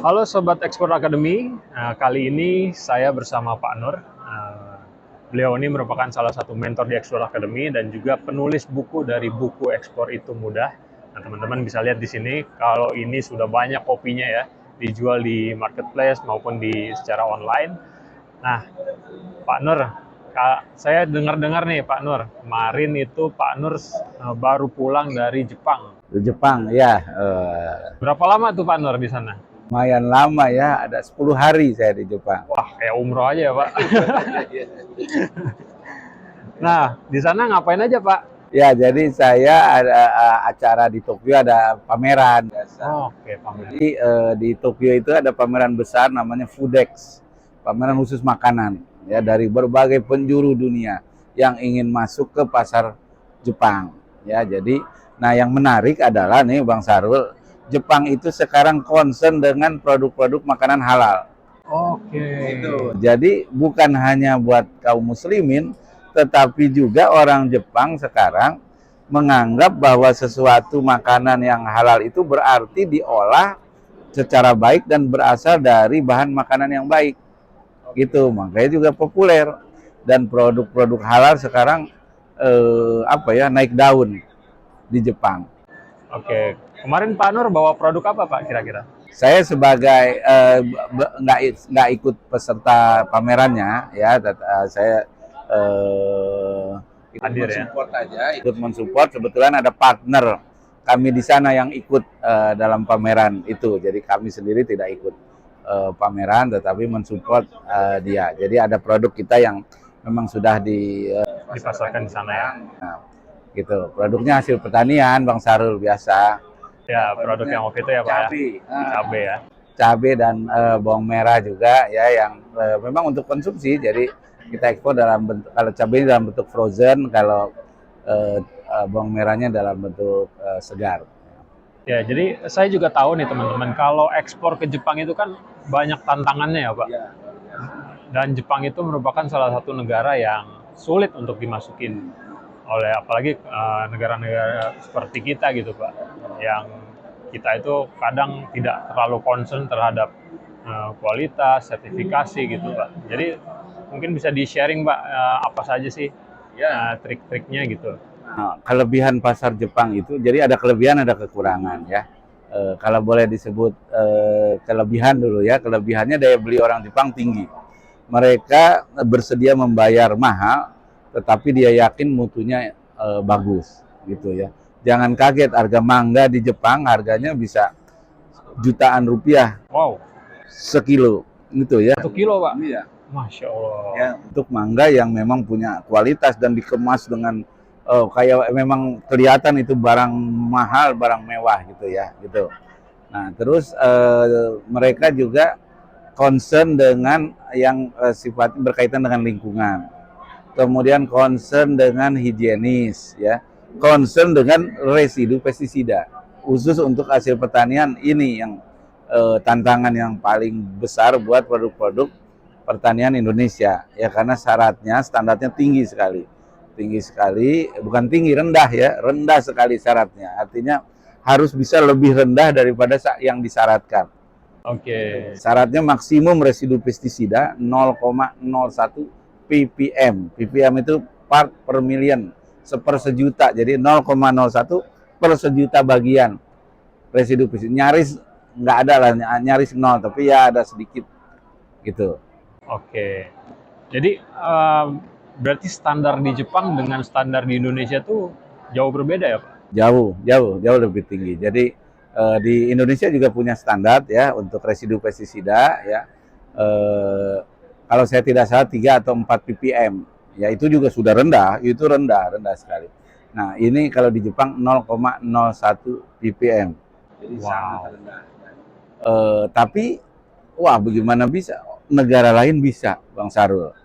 Halo Sobat Ekspor Academy, kali ini saya bersama Pak Nur. Beliau ini merupakan salah satu mentor di Ekspor Academy dan juga penulis buku dari buku Ekspor Itu Mudah. Nah, teman-teman bisa lihat di sini kalau ini sudah banyak kopinya ya, dijual di marketplace maupun secara online. Nah, Pak Nur, saya dengar-dengar nih Pak Nur, kemarin itu Pak Nur baru pulang dari Jepang. Di Jepang ya, Berapa lama tuh Pak Nur di sana? lumayan lama ya, ada 10 hari saya di Jepang. Wah, kayak umroh aja ya, Pak. Nah, di sana ngapain aja, Pak? Ya, jadi saya ada acara di Tokyo, ada pameran. Oh, oke, pameran. Jadi di Tokyo itu ada pameran besar namanya Foodex, pameran khusus makanan ya dari berbagai penjuru dunia yang ingin masuk ke pasar Jepang. Ya, jadi nah yang menarik adalah nih Bang Sarul, Jepang itu sekarang concern dengan produk-produk makanan halal. Oke. Jadi bukan hanya buat kaum muslimin, tetapi juga orang Jepang sekarang menganggap bahwa sesuatu makanan yang halal itu berarti diolah secara baik dan berasal dari bahan makanan yang baik. Gitu, makanya juga populer dan produk-produk halal sekarang naik daun di Jepang. Oke. Kemarin Pak Nur bawa produk apa, Pak, kira-kira? Saya sebagai nggak ikut peserta pamerannya ya, saya ikut Hadir ya? mensupport aja, ikut mensupport. Kebetulan ada partner kami di sana yang ikut dalam pameran itu. Jadi kami sendiri tidak ikut pameran, tetapi mensupport dia. Jadi ada produk kita yang memang sudah dipasarkan di sana ya. Nah, gitu. Produknya hasil pertanian, Bang Sarul, biasa. Ya, produk yang waktu itu ya, Pak. Cabai ya. Cabai dan bawang merah juga ya, yang memang untuk konsumsi. Jadi kita ekspor dalam bentuk, kalau cabai dalam bentuk frozen, kalau bawang merahnya dalam bentuk segar. Ya, jadi saya juga tahu nih teman-teman, kalau ekspor ke Jepang itu kan banyak tantangannya ya, Pak. Dan Jepang itu merupakan salah satu negara yang sulit untuk dimasukin oleh apalagi negara-negara seperti kita gitu, Pak, yang kita itu kadang tidak terlalu concern terhadap kualitas, sertifikasi gitu, Pak. Jadi mungkin bisa di-sharing, Pak, apa saja sih trik-triknya gitu. Nah, kelebihan pasar Jepang itu, jadi ada kelebihan ada kekurangan ya. Kalau boleh disebut kelebihan dulu ya, kelebihannya daya beli orang Jepang tinggi. Mereka bersedia membayar mahal, tetapi dia yakin mutunya bagus gitu ya. Jangan kaget, harga mangga di Jepang harganya bisa jutaan rupiah. Wow. Sekilo gitu ya. 1 kilo, Pak. Iya. Masya Allah. Ya, untuk mangga yang memang punya kualitas dan dikemas dengan kayak memang kelihatan itu barang mahal, barang mewah gitu ya, gitu. Nah, terus mereka juga concern dengan yang sifatnya berkaitan dengan lingkungan. Kemudian concern dengan higienis ya, concern dengan residu pestisida. Khusus untuk hasil pertanian ini yang tantangan yang paling besar buat produk-produk pertanian Indonesia ya, karena syaratnya standarnya tinggi sekali, bukan tinggi, rendah ya, rendah sekali syaratnya, artinya harus bisa lebih rendah daripada yang disyaratkan. Oke. Syaratnya maksimum residu pestisida 0,01 ppm. ppm itu part per million, sejuta, jadi 0,01 per sejuta bagian residu pestisida. Nyaris nggak ada lah, nyaris nol, tapi ya ada sedikit gitu. Oke, jadi berarti standar di Jepang dengan standar di Indonesia tuh jauh berbeda ya, Pak? Jauh lebih tinggi. Jadi di Indonesia juga punya standar ya untuk residu pestisida ya. Kalau saya tidak salah 3 atau 4 ppm. Ya itu juga sudah rendah, itu rendah sekali. Nah, ini kalau di Jepang 0,01 ppm. Jadi sangat rendah. Tapi wah, bagaimana bisa negara lain bisa, Bang Sarul.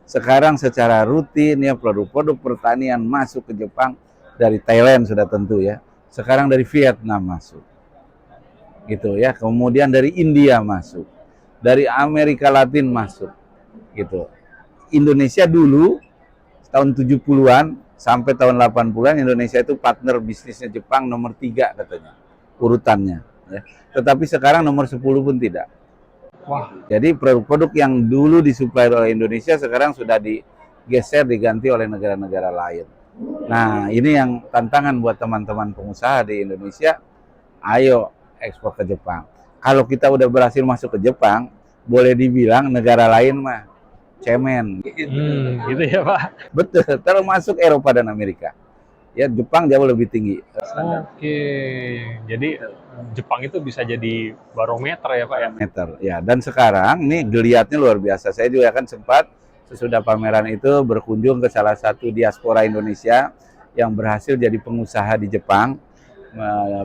Sekarang secara rutin ya produk-produk pertanian masuk ke Jepang, dari Thailand sudah tentu ya. Sekarang dari Vietnam masuk. Gitu ya. Kemudian dari India masuk. Dari Amerika Latin masuk. Gitu. Indonesia dulu tahun 70-an sampai tahun 80-an Indonesia itu partner bisnisnya Jepang nomor 3 katanya urutannya. ya. Tetapi sekarang nomor 10 pun tidak. Wah, Jadi produk-produk yang dulu disuplai oleh Indonesia sekarang sudah digeser, diganti oleh negara-negara lain. Nah, ini yang tantangan buat teman-teman pengusaha di Indonesia. Ayo ekspor ke Jepang. Kalau kita udah berhasil masuk ke Jepang, boleh dibilang negara lain mah cemen. gitu ya Pak. Betul, termasuk Eropa dan Amerika. Ya, Jepang jauh lebih tinggi. Oke, jadi Jepang itu bisa jadi barometer ya Pak ya. Meter. Ya, dan sekarang nih geliatnya luar biasa. Saya juga kan sempat sesudah pameran itu berkunjung ke salah satu diaspora Indonesia yang berhasil jadi pengusaha di Jepang.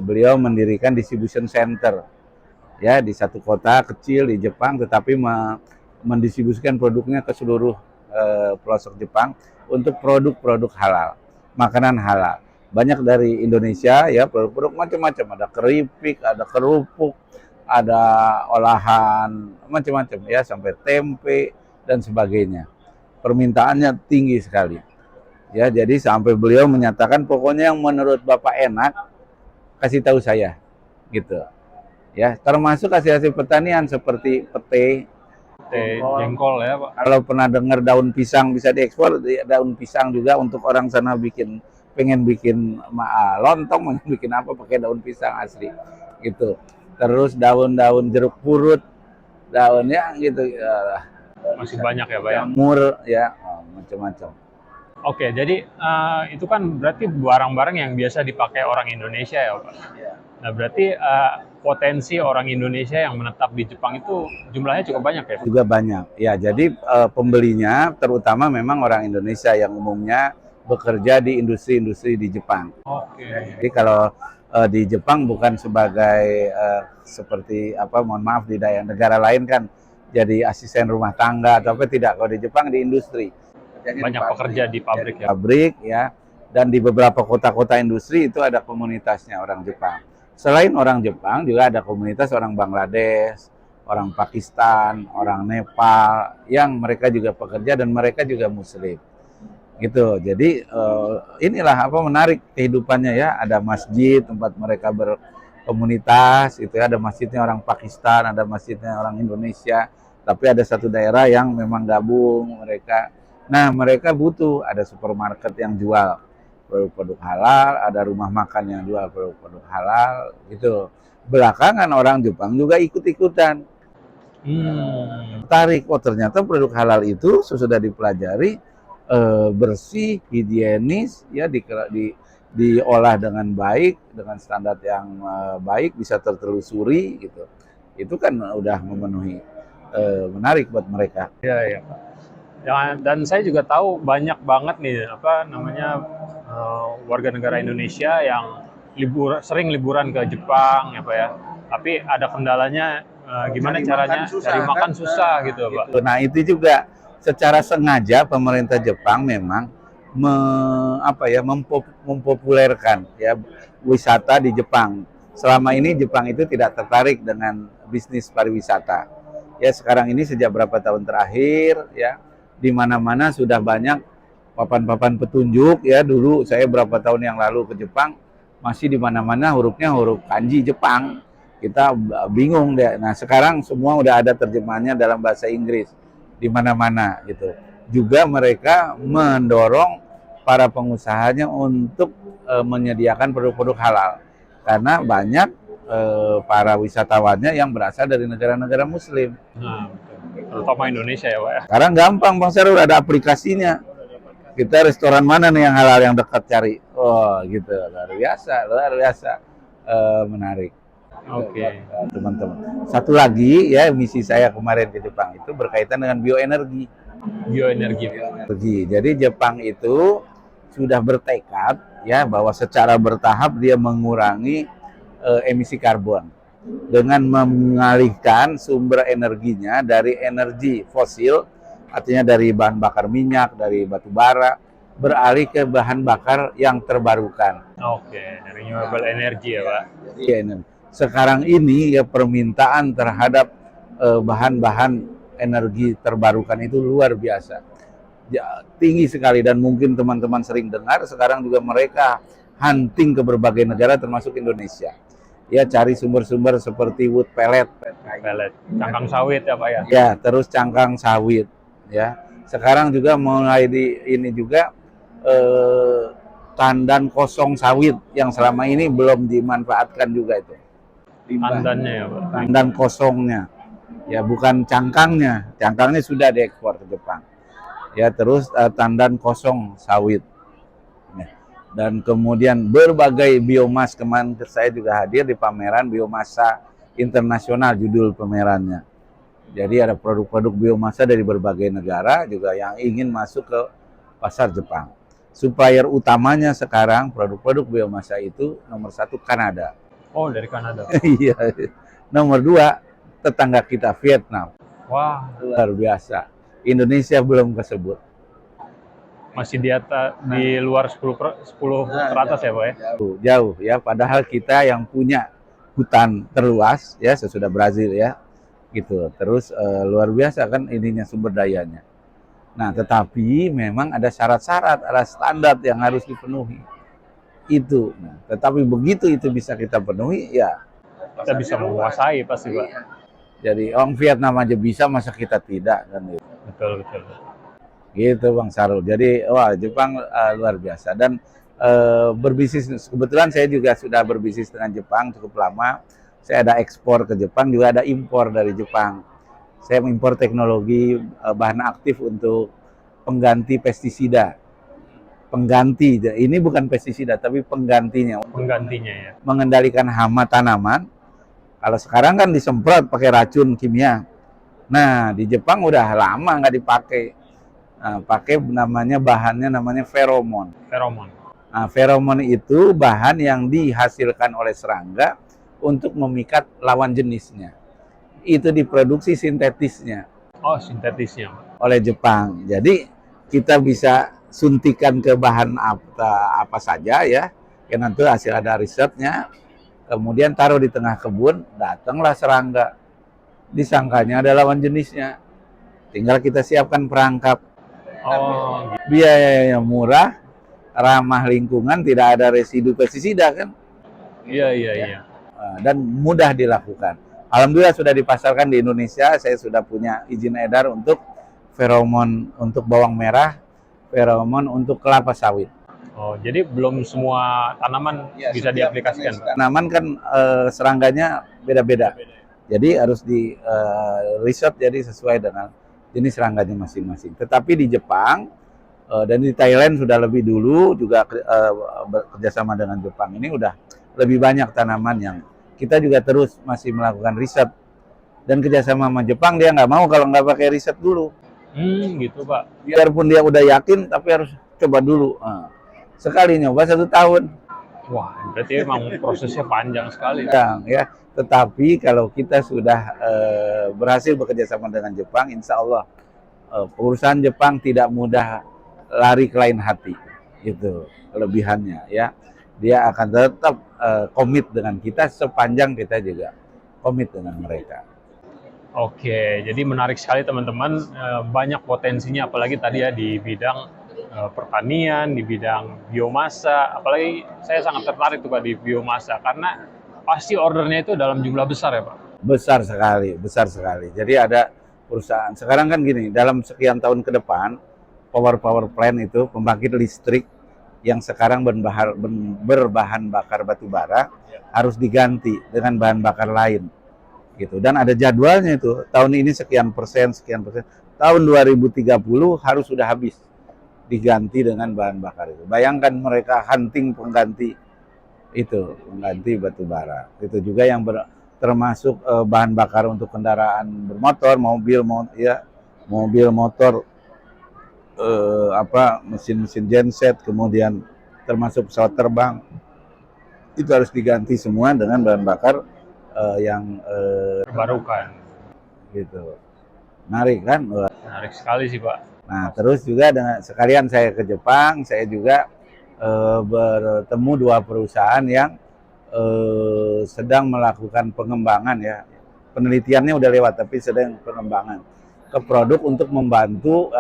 Beliau mendirikan distribution center ya di satu kota kecil di Jepang, tetapi mendistribusikan produknya ke seluruh pelosok Jepang untuk produk-produk halal, makanan halal. Banyak dari Indonesia ya, produk-produk macam-macam, ada keripik, ada kerupuk, ada olahan macam-macam ya, sampai tempe dan sebagainya. Permintaannya tinggi sekali. Ya, jadi sampai beliau menyatakan pokoknya yang menurut Bapak enak kasih tahu saya gitu. Ya, termasuk hasil-hasil pertanian seperti pete, Teh jengkol ya Pak. kalau pernah dengar daun pisang bisa diekspor, daun pisang juga untuk orang sana pengen bikin lontong, bikin apa pakai daun pisang asli gitu. Terus daun-daun jeruk purut, daunnya gitu, Masih banyak ya Pak ya. jamur ya, macam-macam. Oke, jadi itu kan berarti barang-barang yang biasa dipakai orang Indonesia ya Pak. Nah berarti potensi orang Indonesia yang menetap di Jepang itu jumlahnya cukup banyak ya Pak? Juga banyak. Ya, jadi pembelinya terutama memang orang Indonesia yang umumnya bekerja di industri-industri di Jepang. Oke. Jadi kalau di Jepang bukan sebagai seperti apa, mohon maaf di daerah negara lain kan jadi asisten rumah tangga atau apa, tidak. Kalau di Jepang di industri. Banyak pekerja di pabrik ya. Pabrik ya, dan di beberapa kota-kota industri itu ada komunitasnya orang Jepang. Selain orang Jepang juga ada komunitas orang Bangladesh, orang Pakistan, orang Nepal yang mereka juga pekerja dan mereka juga Muslim. Gitu. Jadi inilah apa menarik kehidupannya ya. Ada masjid tempat mereka berkomunitas, itu ada masjidnya orang Pakistan, ada masjidnya orang Indonesia. Tapi ada satu daerah yang memang gabung mereka. Nah, mereka butuh ada supermarket yang jual produk-produk halal, ada rumah makan yang jual produk-produk halal, gitu. Belakangan orang Jepang juga ikut-ikutan. Tarik, oh ternyata produk halal itu sesudah dipelajari bersih, higienis, ya diolah dengan baik, dengan standar yang baik, bisa tertelusuri, gitu. Itu kan udah memenuhi, menarik buat mereka. Iya, iya. Ya, dan saya juga tahu banyak banget nih apa namanya warga negara Indonesia yang sering liburan ke Jepang ya Pak ya. Tapi ada kendalanya gimana caranya cari makan susah gitu Pak. Nah, itu juga secara sengaja pemerintah Jepang memang mempopulerkan ya wisata di Jepang. Selama ini Jepang itu tidak tertarik dengan bisnis pariwisata. Ya, sekarang ini sejak berapa tahun terakhir ya, di mana-mana sudah banyak papan-papan petunjuk ya. Dulu saya berapa tahun yang lalu ke Jepang, masih di mana-mana hurufnya huruf kanji Jepang. Kita bingung deh. Nah, sekarang semua udah ada terjemahannya dalam bahasa Inggris di mana-mana gitu. Juga mereka mendorong para pengusahanya untuk menyediakan produk-produk halal. Karena banyak para wisatawannya yang berasal dari negara-negara Muslim. Nah, terutama Indonesia ya Pak ya. Sekarang gampang Bang Sarul, ada aplikasinya. Kita restoran mana nih yang halal yang dekat cari. Oh gitu, luar biasa, menarik. Oke. Teman-teman. Satu lagi ya, misi saya kemarin ke Jepang itu berkaitan dengan bioenergi. Bioenergi. Jadi Jepang itu sudah bertekad ya bahwa secara bertahap dia mengurangi emisi karbon dengan mengalihkan sumber energinya dari energi fosil, artinya dari bahan bakar minyak, dari batu bara, beralih ke bahan bakar yang terbarukan. Oke, renewable energy ya Pak. Jadi, sekarang ini ya permintaan terhadap bahan-bahan energi terbarukan itu luar biasa. Ya, tinggi sekali, dan mungkin teman-teman sering dengar sekarang juga mereka hunting ke berbagai negara termasuk Indonesia. Ya, cari sumber-sumber seperti wood pellet, Pellet, cangkang sawit ya Pak ya. ya, terus cangkang sawit, ya. Sekarang juga mulai di ini juga tandan kosong sawit yang selama ini belum dimanfaatkan juga itu. Tandannya ya Pak. Tandan kosongnya, ya bukan cangkangnya. Cangkangnya sudah diekspor ke Jepang. Ya, terus tandan kosong sawit. Ya. Dan kemudian berbagai biomas, kemarin saya juga hadir di pameran biomasa internasional judul pamerannya. Jadi ada produk-produk biomasa dari berbagai negara juga yang ingin masuk ke pasar Jepang. Supplier utamanya sekarang produk-produk biomasa itu nomor 1 Kanada. Oh, dari Kanada. Iya. Nomor 2 tetangga kita Vietnam. Wah, Luar biasa. Indonesia belum kesebut. masih di luar 10 teratas ya Pak ya. Jauh ya, padahal kita yang punya hutan terluas ya sesudah Brazil ya. Gitu. Terus luar biasa kan ininya sumber dayanya. Nah, tetapi memang ada syarat-syarat, ada standar yang harus dipenuhi. Itu. Nah, tetapi begitu itu bisa kita penuhi, ya Kita bisa menguasai pasti Pak. jadi orang Vietnam aja bisa, masa kita tidak kan gitu. Betul, betul. Gitu Bang Sarul. Jadi wah Jepang luar biasa dan berbisnis, kebetulan saya juga sudah berbisnis dengan Jepang cukup lama. Saya ada ekspor ke Jepang, juga ada impor dari Jepang. Saya mengimpor teknologi bahan aktif untuk pengganti pestisida. Pengganti, ini bukan pestisida tapi penggantinya. Penggantinya ya. Mengendalikan hama tanaman. Kalau sekarang kan disemprot pakai racun kimia. Nah, di Jepang udah lama nggak dipakai. Nah, pakai bahannya namanya feromon. Feromon. Nah, feromon itu bahan yang dihasilkan oleh serangga untuk memikat lawan jenisnya. Itu diproduksi sintetisnya Oh, sintetisnya Pak. oleh Jepang. Jadi kita bisa suntikan ke bahan apa saja ya. Yang nanti hasil ada risetnya. Kemudian taruh di tengah kebun, datanglah serangga. Disangkanya ada lawan jenisnya. Tinggal kita siapkan perangkap. Oh, gitu. Biayanya murah, ramah lingkungan, tidak ada residu pestisida kan, Iya, iya, iya. dan mudah dilakukan. Alhamdulillah sudah dipasarkan di Indonesia. Saya sudah punya izin edar untuk feromon untuk bawang merah, feromon untuk kelapa sawit. Oh, jadi belum semua tanaman bisa diaplikasikan Pak. Tanaman kan serangganya beda-beda. Jadi harus di riset jadi sesuai dengan jenis serangganya masing-masing. Tetapi di Jepang dan di Thailand sudah lebih dulu juga bekerjasama dengan Jepang ini udah lebih banyak tanaman yang kita juga terus masih melakukan riset dan kerjasama sama Jepang. Dia nggak mau kalau nggak pakai riset dulu. Gitu Pak. Biarpun dia udah yakin tapi harus coba dulu. Sekali nyoba 1 tahun. Wah, berarti emang prosesnya panjang sekali. Ya. Tetapi kalau kita sudah berhasil bekerja sama dengan Jepang, insya Allah perusahaan Jepang tidak mudah lari ke lain hati. Itu kelebihannya ya. Dia akan tetap komit dengan kita sepanjang kita juga komit dengan mereka. Oke, jadi menarik sekali teman-teman. Banyak potensinya, apalagi tadi ya di bidang pertanian, di bidang biomasa. Apalagi saya sangat tertarik tuh Pak di biomasa, karena pasti ordernya itu dalam jumlah besar ya Pak? Besar sekali, besar sekali. Jadi ada perusahaan, sekarang kan gini, dalam sekian tahun ke depan, power plant itu, pembangkit listrik yang sekarang berbahan bakar batu bara, harus diganti dengan bahan bakar lain. Gitu. Dan ada jadwalnya itu, tahun ini sekian persen, tahun 2030 harus sudah habis diganti dengan bahan bakar itu. Bayangkan mereka hunting pengganti batu bara. Itu juga yang termasuk bahan bakar untuk kendaraan bermotor, mobil motor, mesin-mesin genset, kemudian termasuk pesawat terbang. Itu harus diganti semua dengan bahan bakar yang terbarukan. Gitu. Menarik kan? Menarik sekali sih Pak. Nah, terus juga dengan sekalian saya ke Jepang, saya juga bertemu 2 perusahaan yang sedang melakukan pengembangan ya. Penelitiannya udah lewat tapi sedang pengembangan ke produk untuk membantu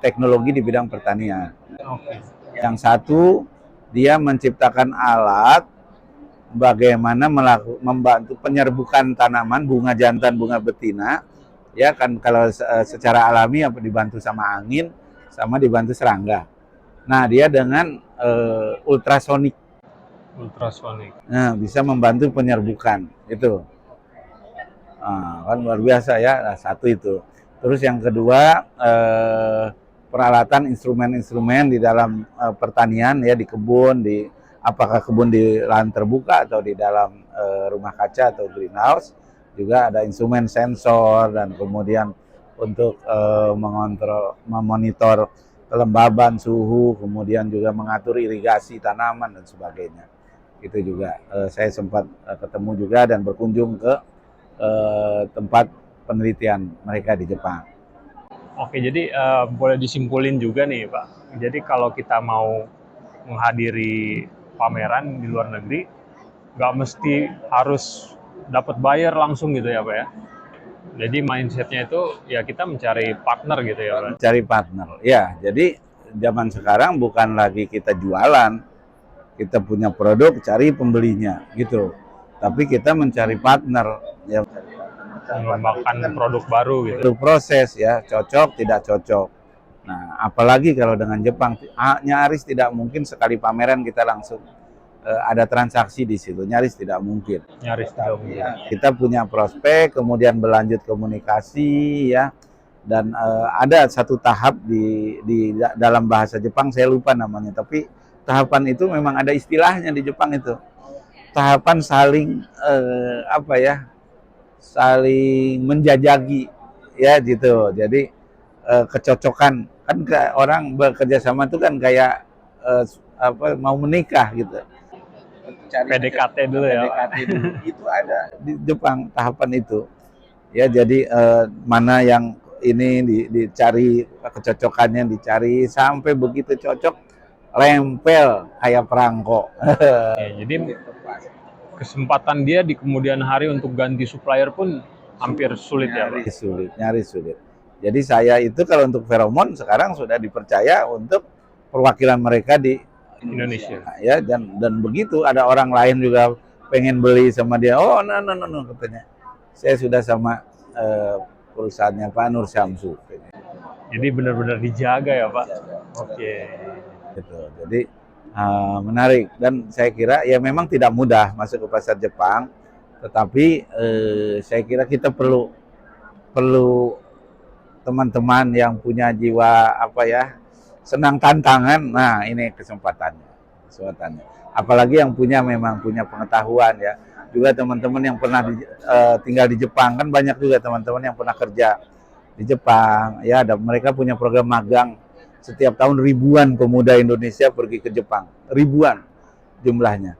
teknologi di bidang pertanian. Oke. Yang satu dia menciptakan alat bagaimana membantu penyerbukan tanaman bunga jantan, bunga betina, ya kan kalau secara alami apa dibantu sama angin, sama dibantu serangga. Nah dia dengan ultrasonik, nah, bisa membantu penyerbukan itu. Nah, kan luar biasa ya, nah, satu itu. Terus yang kedua peralatan instrumen-instrumen di dalam pertanian ya di kebun, apakah kebun di lahan terbuka atau di dalam rumah kaca atau greenhouse, juga ada instrumen sensor dan kemudian untuk mengontrol, memonitor kelembaban suhu, kemudian juga mengatur irigasi tanaman dan sebagainya. Itu juga saya sempat ketemu juga dan berkunjung ke tempat penelitian mereka di Jepang. Oke, jadi boleh disimpulin juga nih Pak. Jadi kalau kita mau menghadiri pameran di luar negeri, nggak mesti harus dapat buyer langsung gitu ya Pak ya. Jadi mindsetnya itu ya kita mencari partner gitu ya Pak. Cari partner, ya. Jadi zaman sekarang bukan lagi kita jualan, kita punya produk, cari pembelinya gitu. Tapi kita mencari partner, ya. Mengembangkan produk baru gitu. Itu proses ya, cocok tidak cocok. Nah, apalagi kalau dengan Jepang, nyaris tidak mungkin sekali pameran kita langsung ada transaksi di situ, nyaris tidak mungkin. Nyaris tidak mungkin. Kita punya prospek, kemudian berlanjut komunikasi ya, dan ada satu tahap di dalam bahasa Jepang, saya lupa namanya, tapi tahapan itu memang ada istilahnya di Jepang itu. Tahapan saling apa ya? Saling menjajaki ya gitu. Jadi kecocokan kan orang bekerja sama itu kan kayak apa mau menikah gitu. PDKT dulu ya. PDKT dulu. Itu ada di Jepang tahapan itu. Ya jadi mana yang ini dicari kecocokannya dicari sampai begitu cocok lempel kayak perangko. Ya, jadi kesempatan dia di kemudian hari untuk ganti supplier pun hampir sulit ya Pak? Nyaris sulit. Jadi saya itu kalau untuk feromon sekarang sudah dipercaya untuk perwakilan mereka di Indonesia. Ya, dan begitu ada orang lain juga pengen beli sama dia, oh no katanya. Saya sudah sama perusahaannya Pak Nur Syamsu. Jadi benar-benar dijaga ya Pak? Oke. Gitu. Jadi menarik dan saya kira ya memang tidak mudah masuk ke pasar Jepang, tetapi saya kira kita perlu teman-teman yang punya jiwa apa ya senang tantangan. Nah ini kesempatannya. Apalagi yang memang punya pengetahuan ya. Juga teman-teman yang pernah tinggal di Jepang kan banyak juga teman-teman yang pernah kerja di Jepang ya. Mereka punya program magang. Setiap tahun ribuan pemuda Indonesia pergi ke Jepang, ribuan jumlahnya,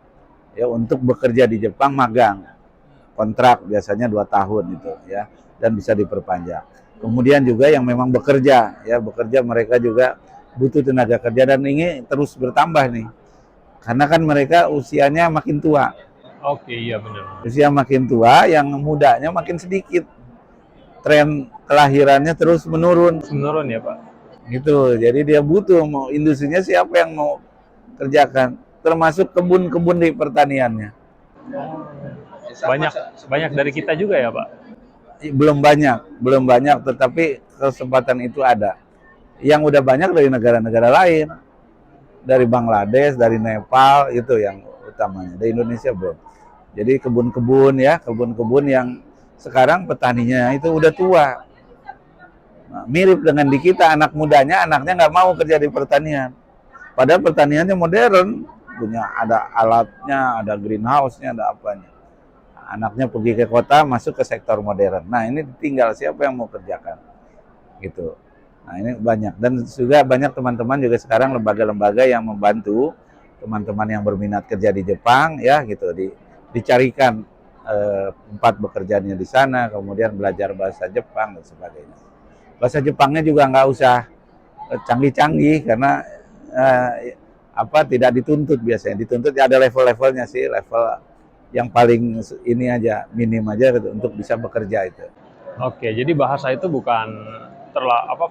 ya untuk bekerja di Jepang magang, kontrak biasanya 2 tahun itu, ya, dan bisa diperpanjang. Kemudian juga yang memang bekerja mereka juga butuh tenaga kerja dan ini terus bertambah nih, karena kan mereka usianya makin tua. Oke, iya benar. Usia makin tua, yang mudanya makin sedikit, tren kelahirannya terus menurun. Menurun ya Pak? Gitu, jadi dia butuh, mau industrinya siapa yang mau kerjakan, termasuk kebun-kebun di pertaniannya. Banyak dari kita juga ya Pak? Belum banyak, tetapi kesempatan itu ada. Yang udah banyak dari negara-negara lain, dari Bangladesh, dari Nepal, itu yang utamanya. Dari Indonesia belum. Jadi kebun-kebun yang sekarang petaninya itu udah tua. Nah, mirip dengan di kita, anaknya nggak mau kerja di pertanian. Padahal pertaniannya modern, punya ada alatnya, ada greenhouse-nya, ada apanya. Anaknya pergi ke kota, masuk ke sektor modern. Nah ini tinggal siapa yang mau kerjakan, gitu. Nah ini banyak dan juga banyak teman-teman juga sekarang lembaga-lembaga yang membantu teman-teman yang berminat kerja di Jepang, ya gitu, dicarikan tempat bekerjanya di sana, kemudian belajar bahasa Jepang dan sebagainya. Bahasa Jepangnya juga nggak usah canggih-canggih karena tidak dituntut biasanya. Dituntut ya ada level-levelnya sih, level yang paling ini aja, minim aja gitu, untuk bisa bekerja itu. Oke, jadi bahasa itu bukan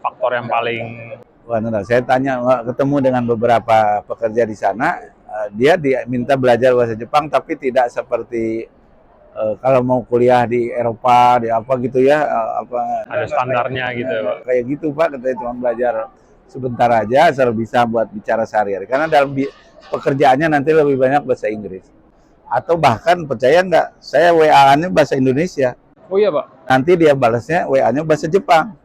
faktor yang paling. Wah, saya ketemu dengan beberapa pekerja di sana, dia diminta belajar bahasa Jepang, tapi tidak seperti kalau mau kuliah di Eropa, di apa gitu ya, Ada standarnya gitu ya, Pak. kayak gitu Pak, katanya cuma belajar sebentar aja asal bisa buat bicara sehari-hari. Karena dalam pekerjaannya nanti lebih banyak bahasa Inggris. Atau bahkan percaya nggak, saya WA-nya bahasa Indonesia. Oh iya, Pak. Nanti dia balasnya WA-nya bahasa Jepang.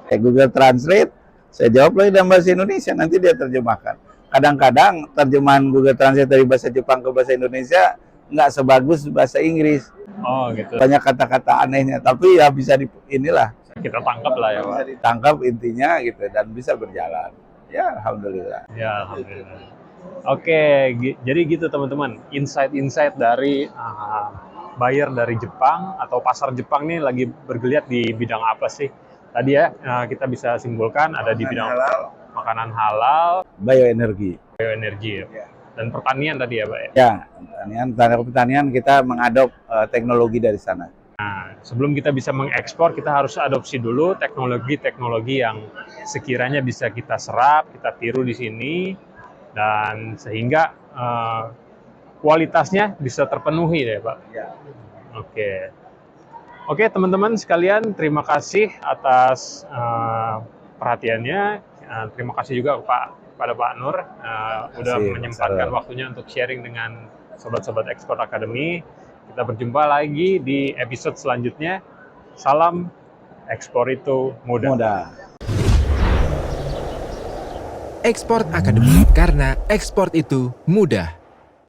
Kayak Google Translate, saya jawab lagi dalam bahasa Indonesia, nanti dia terjemahkan. Kadang-kadang terjemahan Google Translate dari bahasa Jepang ke bahasa Indonesia nggak sebagus bahasa Inggris. Oh gitu. Banyak kata-kata anehnya, tapi ya bisa inilah. Kita tangkap lah ya, Pak. Bisa ditangkap intinya gitu dan bisa berjalan. Ya, alhamdulillah. Ya, alhamdulillah. Oke, jadi gitu teman-teman, insight-insight dari buyer dari Jepang atau pasar Jepang nih lagi bergeliat di bidang apa sih? Tadi ya kita bisa simpulkan ada di bidang makanan halal, Bioenergi. bioenergi ya. Dan pertanian tadi ya, Pak ya. Ya, pertanian kita mengadop teknologi dari sana. Nah, sebelum kita bisa mengekspor, kita harus adopsi dulu teknologi-teknologi yang sekiranya bisa kita serap, kita tiru di sini, dan sehingga kualitasnya bisa terpenuhi ya, Pak. Ya. Oke, teman-teman sekalian, terima kasih atas perhatiannya. Terima kasih juga pada Pak Nur udah menyempatkan waktunya untuk sharing dengan sobat-sobat Ekspor Academy. Kita berjumpa lagi di episode selanjutnya. Salam, ekspor itu mudah. Ekspor Academy, karena ekspor itu mudah.